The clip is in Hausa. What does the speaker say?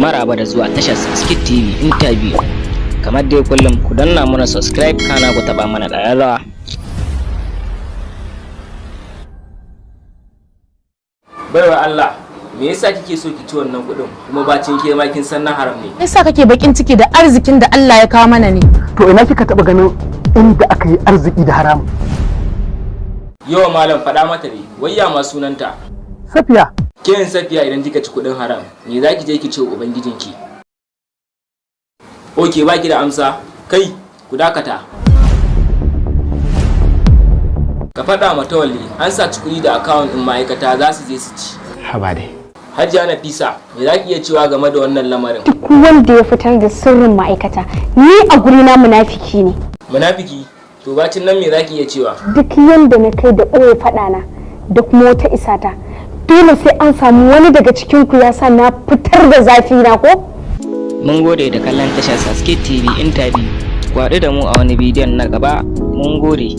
Maraba da zuwa tashar Skit TV interview. Kamar dai kullum ku danna mana subscribe kana ku taba mana ƙararrawa. Baiwa Allah, me yasa kike so ki ci wannan kuɗin kuma bacin ke ma kin san na haram ne? Me yasa kake bakin ciki da arzikin da Allah ya kawo mana ne? To ina kika taba ganin inda aka yi arziki da haram? Yawa malam faɗa mata ne, wayya ma sunanta. Safiya. Ke yin Safiya idan kika ci kuɗin haram, me za ki je ki ce ubangijinki? Oke baki da amsa, kai ku dakata. Ka faɗa mata walli an saci kuɗi da akawun ɗin ma'aikata za su je su ci. Haba dai. Hajiya Nafisa, me za ki iya cewa game da wannan lamarin? Duk wanda ya fitar da sirrin ma'aikata, ni a gurina munafiki ne. Munafiki? To bacin nan me za ki iya cewa? Duk yanda na kai da ɓoye faɗana da kuma wata isata, dole sai an samu wani daga cikin ku ya sa na fitar da zafi na ko? Mun gode da kallon tashar Skit TV interview. Ku haɗu da mu a wani bidiyon na gaba. Mun gode.